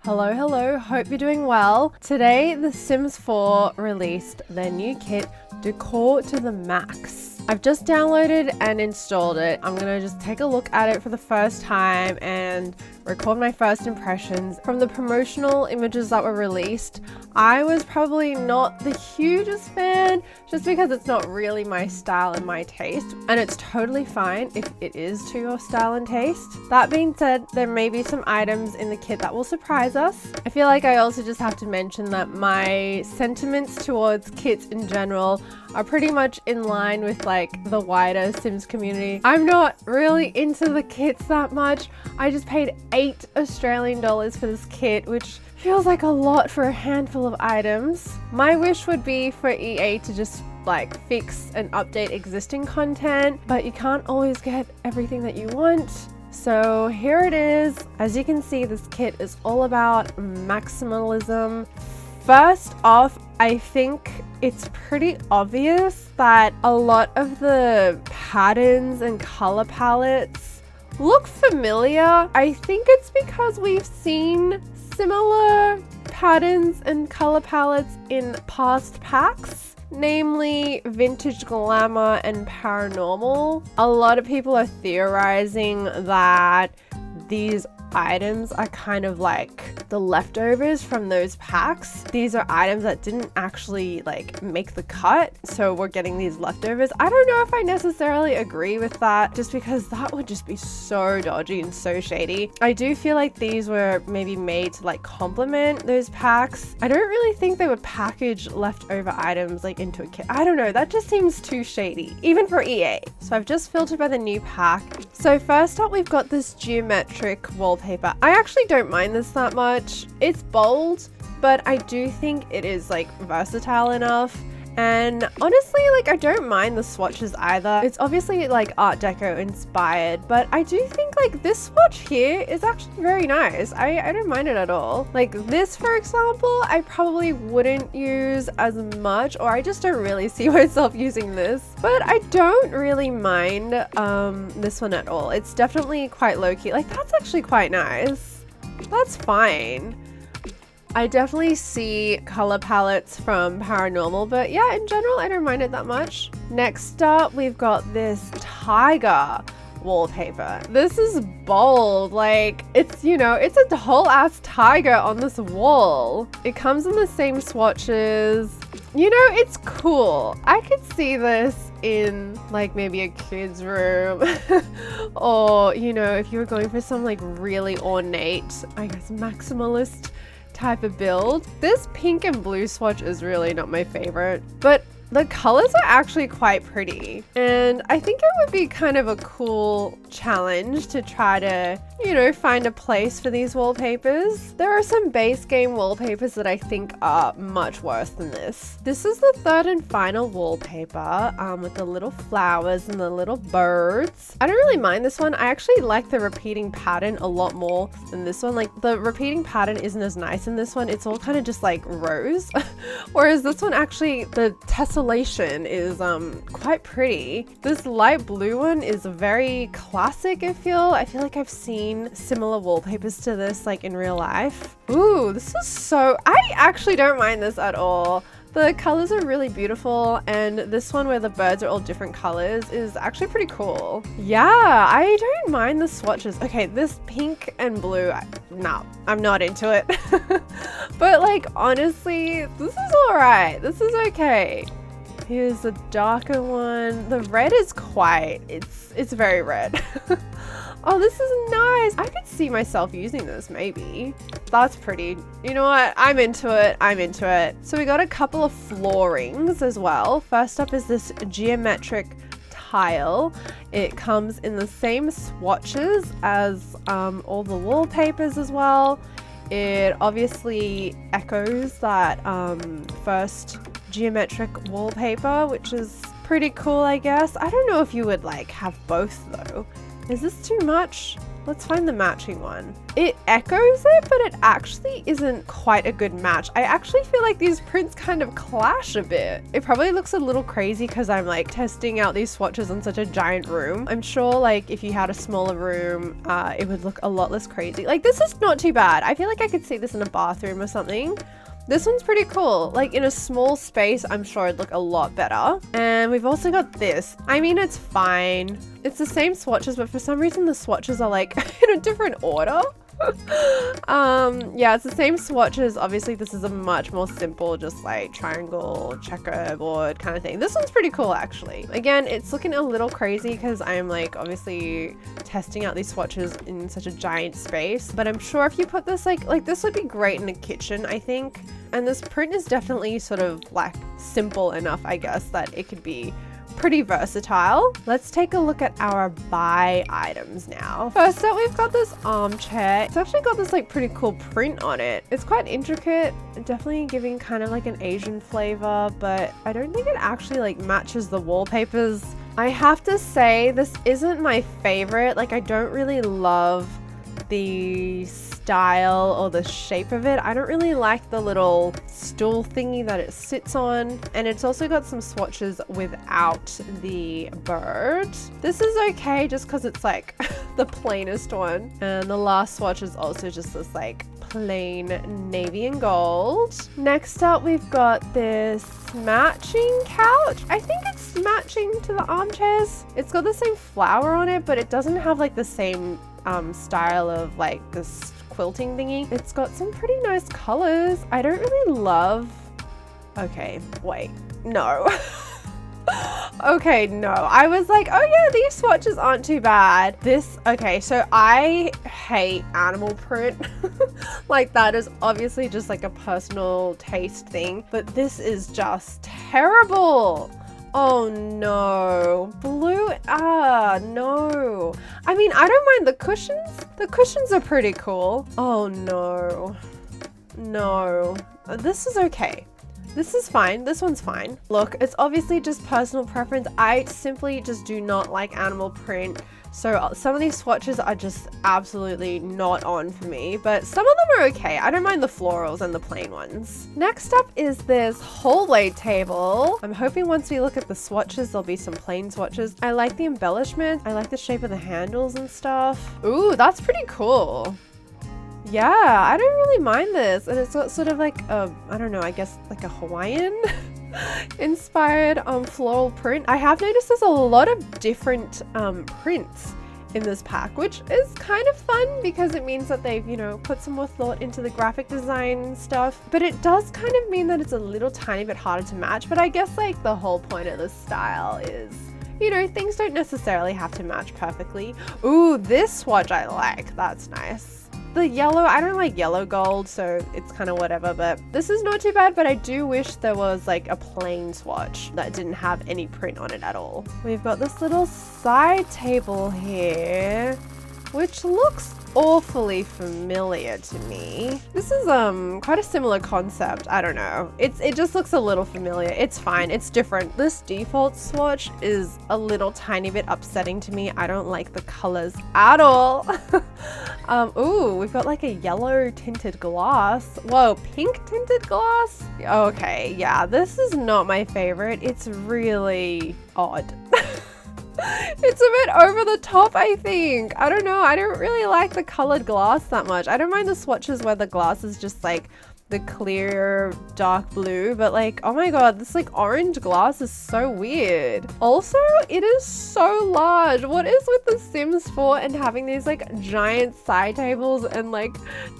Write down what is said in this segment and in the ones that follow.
Hello, hello, hope you're doing well. Today, The Sims 4 released their new kit, Decor to the Max. I've just downloaded and installed it. I'm gonna just take a look at it for the first time and record my first impressions. From the promotional images that were released, I was probably not the hugest fan, just because it's not really my style and my taste, and it's totally fine if it is to your style and taste. That being said, there may be some items in the kit that will surprise us. I feel like I also just have to mention that my sentiments towards kits in general are pretty much in line with like the wider Sims community. I'm not really into the kits that much. I just paid $8 Australian for this kit, which feels like a lot for a handful of items. My wish would be for EA to just like fix and update existing content, but you can't always get everything that you want. So here it is. As you can see, this kit is all about maximalism. First off, I think it's pretty obvious that a lot of the patterns and color palettes look familiar. I think it's because we've seen similar patterns and color palettes in past packs, namely Vintage Glamour and Paranormal. A lot of people are theorizing that these items are kind of like the leftovers from those packs. These are items that didn't actually like make the cut, so we're getting these leftovers. I don't know if I necessarily agree with that, just because that would just be so dodgy and so shady. I do feel like these were maybe made to like complement those packs. I don't really think they would package leftover items like into a kit. I don't know, that just seems too shady, even for EA. So I've just filtered by the new pack. So first up, we've got this geometric wallpaper. I actually don't mind this that much. It's bold, but I do think it is like versatile enough. And honestly, like, I don't mind the swatches either. It's obviously like Art Deco inspired, but I do think like this swatch here is actually very nice. I don't mind it at all. Like this, for example, I probably wouldn't use as much, or I just don't really see myself using this, but I don't really mind this one at all. It's definitely quite low-key. Like that's actually quite nice. That's fine. I definitely see color palettes from Paranormal, but yeah, in general, I don't mind it that much. Next up, we've got this tiger wallpaper. This is bold. Like, it's, you know, it's a whole ass tiger on this wall. It comes in the same swatches. You know, it's cool. I could see this in like maybe a kid's room or, you know, if you were going for some like really ornate, I guess, maximalist type of build. This pink and blue swatch is really not my favorite, but the colors are actually quite pretty, and I think it would be kind of a cool challenge to try to, you know, find a place for these wallpapers. There are some base game wallpapers that I think are much worse than this. This is the third and final wallpaper with the little flowers and the little birds. I don't really mind this one. I actually like the repeating pattern a lot more than this one. Like the repeating pattern isn't as nice in this one. It's all kind of just like rose, whereas this one actually, the tessellation is quite pretty. This light blue one is very classic. I feel like I've seen similar wallpapers to this like in real life. Ooh, this is so, I actually don't mind this at all. The colors are really beautiful, and this one where the birds are all different colors is actually pretty cool. Yeah, I don't mind the swatches. Okay, this pink and blue, no, I'm not into it. But like, honestly, this is all right. This is okay. Here's the darker one. The red is quite, it's very red. Oh, this is nice. I could see myself using this, maybe. That's pretty. You know what? I'm into it. I'm into it. So we got a couple of floorings as well. First up is this geometric tile. It comes in the same swatches as all the wallpapers as well. It obviously echoes that first geometric wallpaper, which is pretty cool, I guess. I don't know if you would like have both though. Is this too much? Let's find the matching one. It echoes it, but it actually isn't quite a good match. I actually feel like these prints kind of clash a bit. It probably looks a little crazy because I'm like testing out these swatches in such a giant room. I'm sure like if you had a smaller room, it would look a lot less crazy. Like this is not too bad. I feel like I could see this in a bathroom or something. This one's pretty cool. Like in a small space, I'm sure it'd look a lot better. And we've also got this. I mean, it's fine. It's the same swatches, but for some reason the swatches are like in a different order. Yeah, it's the same swatches. Obviously this is a much more simple, just like triangle checkerboard kind of thing. This one's pretty cool actually. Again, it's looking a little crazy because I'm like obviously testing out these swatches in such a giant space, but I'm sure if you put this like this would be great in a kitchen, I think. And this print is definitely sort of like simple enough, I guess, that it could be pretty versatile. Let's take a look at our buy items now. First up, we've got this armchair. It's actually got this like pretty cool print on it. It's quite intricate, definitely giving kind of like an Asian flavor, but I don't think it actually like matches the wallpapers. I have to say this isn't my favorite. Like I don't really love the style or the shape of it. I don't really like the little stool thingy that it sits on, and it's also got some swatches without the bird. This is okay just because it's like the plainest one, and the last swatch is also just this like plain navy and gold. Next up, we've got this matching couch. I think it's matching to the armchairs. It's got the same flower on it, but it doesn't have like the same style of like this quilting thingy. It's got some pretty nice colors. I don't really love... Okay, wait, no. Okay, no. I was like, oh yeah, these swatches aren't too bad. This, okay, so I hate animal print. Like that is obviously just like a personal taste thing, but this is just terrible. Oh no, blue, no. I mean, I don't mind the cushions. The cushions are pretty cool. Oh no, no, this is okay. This is fine. This one's fine. Look, it's obviously just personal preference. I simply just do not like animal print. So some of these swatches are just absolutely not on for me, but some of them are okay. I don't mind the florals and the plain ones. Next up is this hallway table. I'm hoping once we look at the swatches, there'll be some plain swatches. I like the embellishment. I like the shape of the handles and stuff. Ooh, that's pretty cool. Yeah, I don't really mind this. And it's got sort of like a, I don't know, I guess like a Hawaiian inspired floral print. I have noticed there's a lot of different prints in this pack, which is kind of fun because it means that they've, you know, put some more thought into the graphic design stuff. But it does kind of mean that it's a little tiny bit harder to match. But I guess like the whole point of this style is, you know, things don't necessarily have to match perfectly. Ooh, this swatch I like. That's nice. The yellow, I don't like yellow gold, so it's kind of whatever, but this is not too bad, but I do wish there was like a plain swatch that didn't have any print on it at all. We've got this little side table here, which looks awfully familiar to me. This is quite a similar concept. I don't know. It just looks a little familiar. It's fine. It's different. This default swatch is a little tiny bit upsetting to me. I don't like the colors at all. Ooh, we've got like a yellow tinted glass. Whoa, pink tinted glass? Okay, yeah, this is not my favorite. It's really odd. It's a bit over the top, I think. I don't know. I don't really like the colored glass that much. I don't mind the swatches where the glass is just like the clear dark blue, but like, oh my god, this like orange glass is so weird. Also, it is so large. What is with the Sims 4 and having these like giant side tables and like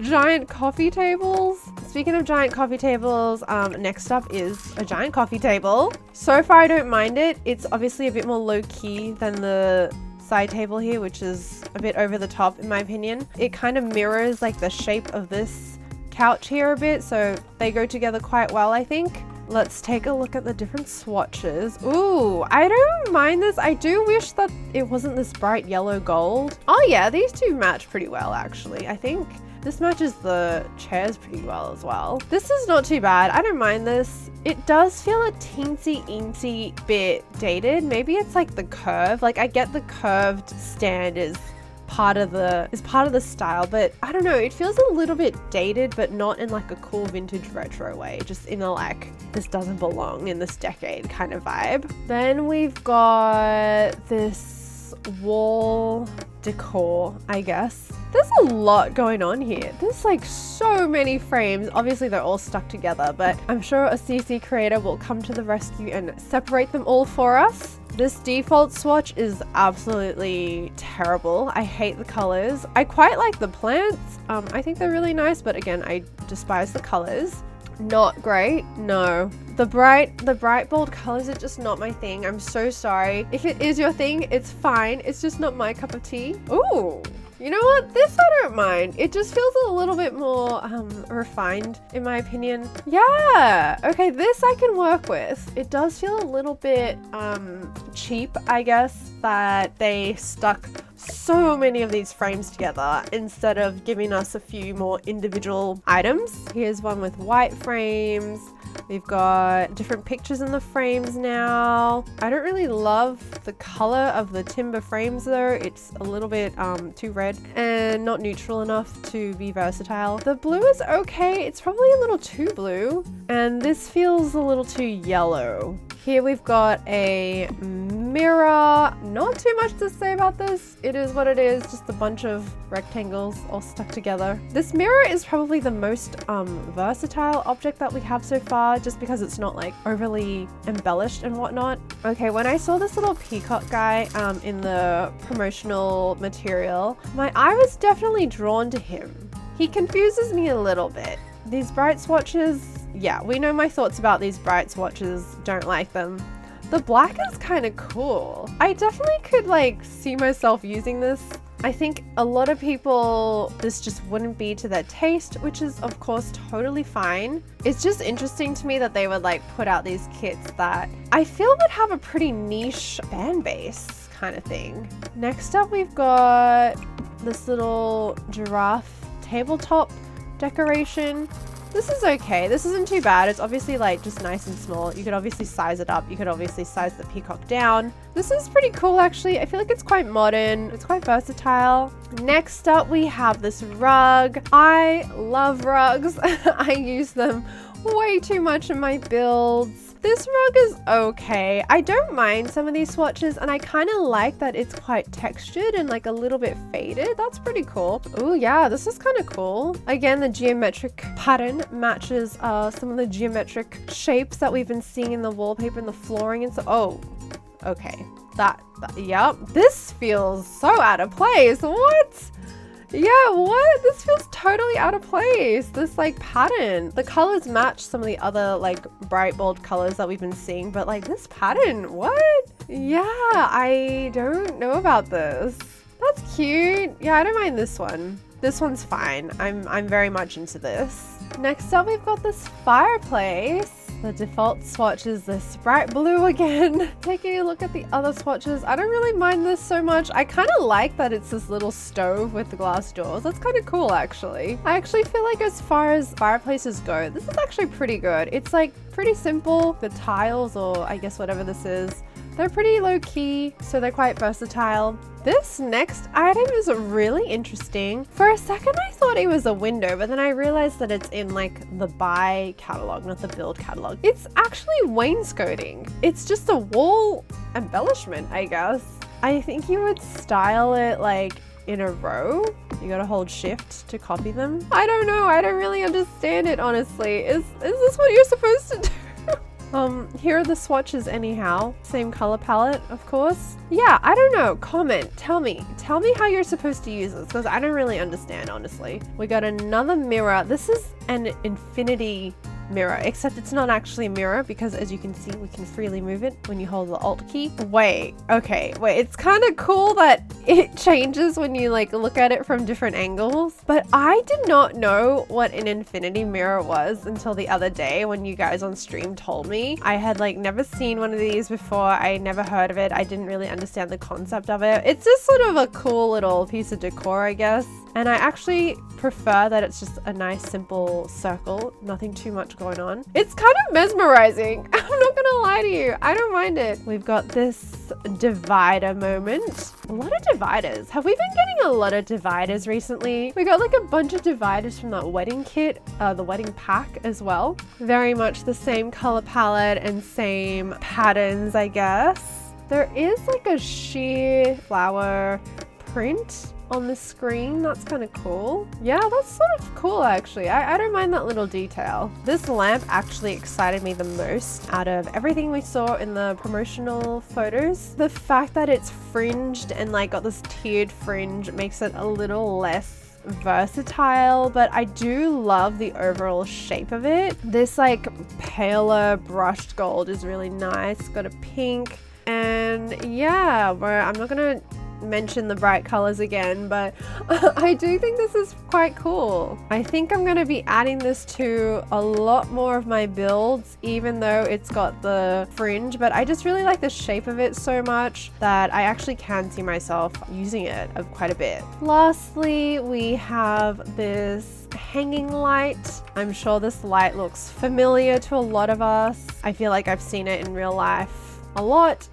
giant coffee tables? Speaking of giant coffee tables, next up is a giant coffee table. So far I don't mind it. It's obviously a bit more low-key than the side table here, which is a bit over the top in my opinion. It kind of mirrors like the shape of this couch here a bit, so they go together quite well, I think. Let's take a look at the different swatches. Ooh, I don't mind this. I do wish that it wasn't this bright yellow gold. Oh yeah, these two match pretty well actually. I think this matches the chairs pretty well as well. This is not too bad. I don't mind this. It does feel a teensy bit dated. Maybe it's like the curve. Like I get the curved stand is part of the style, but I don't know, it feels a little bit dated, but not in like a cool vintage retro way, just in a like, this doesn't belong in this decade kind of vibe. Then we've got this wall decor, I guess. There's a lot going on here. There's like so many frames. Obviously they're all stuck together, but I'm sure a CC creator will come to the rescue and separate them all for us. This default swatch is absolutely terrible. I hate the colors. I quite like the plants. I think they're really nice, but again, I despise the colors. Not great, no. The bright bold colors are just not my thing. I'm so sorry. If it is your thing, it's fine. It's just not my cup of tea. Ooh. You know what? This I don't mind. It just feels a little bit more refined in my opinion. Yeah, okay, this I can work with. It does feel a little bit cheap, I guess, that they stuck so many of these frames together instead of giving us a few more individual items. Here's one with white frames. We've got different pictures in the frames now. I don't really love the color of the timber frames though. It's a little bit too red and not neutral enough to be versatile. The blue is okay. It's probably a little too blue. And this feels a little too yellow. Here we've got a mirror. Not too much to say about this. It is what it is, just a bunch of rectangles all stuck together. This mirror is probably the most versatile object that we have so far, just because it's not like overly embellished and whatnot. Okay, when I saw this little peacock guy in the promotional material, my eye was definitely drawn to him. He confuses me a little bit. These bright swatches, yeah, we know my thoughts about these bright swatches. Don't like them. The black is kind of cool. I definitely could like see myself using this. I think a lot of people, this just wouldn't be to their taste, which is of course totally fine. It's just interesting to me that they would like put out these kits that I feel would have a pretty niche fan base kind of thing. Next up, we've got this little giraffe tabletop decoration. This is okay. This isn't too bad. It's obviously like just nice and small. You could obviously size it up. You could obviously size the peacock down. This is pretty cool actually. I feel like it's quite modern. It's quite versatile. Next up we have this rug. I love rugs. I use them way too much in my builds. This rug is okay. I don't mind some of these swatches and I kind of like that it's quite textured and like a little bit faded. That's pretty cool. Oh yeah, this is kind of cool. Again, the geometric pattern matches some of the geometric shapes that we've been seeing in the wallpaper and the flooring and so. Oh, okay. Yep. This feels so out of place. What? Yeah, what? This feels totally out of place. This like pattern. The colors match some of the other like bright bold colors that we've been seeing, but like this pattern, what? Yeah, I don't know about this. That's cute. Yeah, I don't mind this one. This one's fine. I'm very much into this. Next up, we've got this fireplace. The default swatch is this bright blue again. Taking a look at the other swatches, I don't really mind this so much. I kind of like that it's this little stove with the glass doors. That's kind of cool actually. I actually feel like as far as fireplaces go, this is actually pretty good. It's like pretty simple. The tiles, or I guess whatever this is, they're pretty low key, so they're quite versatile. This next item is really interesting. For a second I thought it was a window, but then I realized that it's in like the buy catalog, not the build catalog. It's actually wainscoting. It's just a wall embellishment, I guess. I think you would style it like in a row. You gotta hold shift to copy them. I don't know, I don't really understand it honestly. Is this what you're supposed to do? Here are the swatches anyhow. Same color palette, of course. Yeah, I don't know. Comment. Tell me how you're supposed to use this, because I don't really understand, honestly. We got another mirror. This is an infinity mirror, except it's not actually a mirror because as you can see, we can freely move it when you hold the Alt key. Wait, it's kind of cool that it changes when you like look at it from different angles, but I did not know what an infinity mirror was until the other day when you guys on stream told me. I had like never seen one of these before. I never heard of it. I didn't really understand the concept of it. It's just sort of a cool little piece of decor, I guess. And I actually prefer that it's just a nice simple circle, nothing too much going on. It's kind of mesmerizing. I'm not gonna lie to you, I don't mind it. We've got this divider moment. A lot of dividers. Have we been getting a lot of dividers recently? We got like a bunch of dividers from that wedding kit, the wedding pack as well. Very much the same color palette and same patterns, I guess. There is like a sheer flower print on the screen. That's kind of cool. Yeah, that's sort of cool actually. I don't mind that little detail. This lamp actually excited me the most out of everything we saw in the promotional photos. The fact that it's fringed and like got this tiered fringe makes it a little less versatile, but I do love the overall shape of it. This like paler brushed gold is really nice. Got a pink, and yeah, I'm not gonna mention the bright colors again, but I do think this is quite cool. I think I'm going to be adding this to a lot more of my builds, even though it's got the fringe, but I just really like the shape of it so much that I actually can see myself using it quite a bit. Lastly, we have this hanging light. I'm sure this light looks familiar to a lot of us. I feel like I've seen it in real life a lot.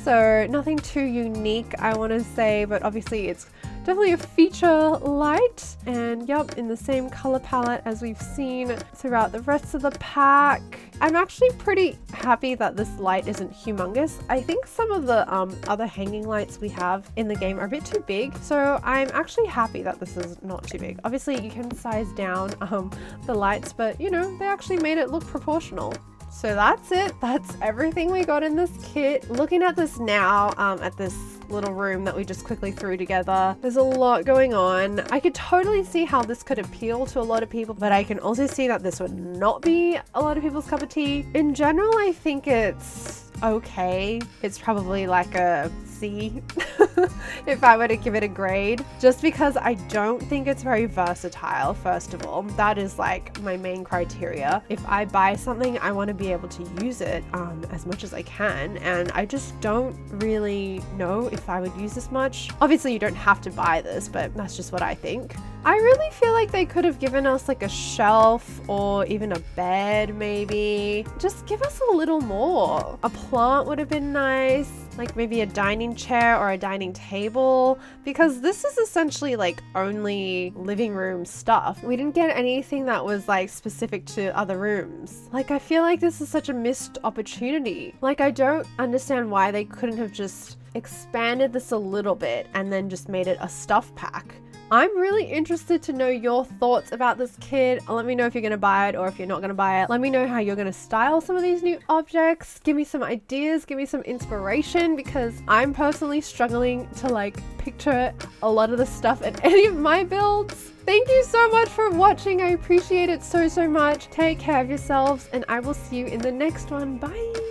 So nothing too unique, I want to say, but obviously it's definitely a feature light, and yep, in the same color palette as we've seen throughout the rest of the pack. I'm actually pretty happy that this light isn't humongous. I think some of the other hanging lights we have in the game are a bit too big, so I'm actually happy that this is not too big. Obviously you can size down the lights, but you know, they actually made it look proportional. So that's it. That's everything we got in this kit. Looking at this now, at this little room that we just quickly threw together, there's a lot going on. I could totally see how this could appeal to a lot of people, but I can also see that this would not be a lot of people's cup of tea. In general, I think it's okay. It's probably like a C if I were to give it a grade, just because I don't think it's very versatile. First of all, that is like my main criteria. If I buy something, I want to be able to use it as much as I can, and I just don't really know if I would use this much. Obviously you don't have to buy this, but that's just what I think. I really feel like they could have given us like a shelf or even a bed maybe. Just give us a little more. A plant would have been nice, like maybe a dining chair or a dining table, because this is essentially like only living room stuff. We didn't get anything that was like specific to other rooms. Like I feel like this is such a missed opportunity. Like I don't understand why they couldn't have just expanded this a little bit and then just made it a stuff pack. I'm really interested to know your thoughts about this kit. Let me know if you're going to buy it or if you're not going to buy it. Let me know how you're going to style some of these new objects. Give me some ideas, give me some inspiration, because I'm personally struggling to like picture a lot of the stuff in any of my builds. Thank you so much for watching. I appreciate it so much. Take care of yourselves, and I will see you in the next one. Bye.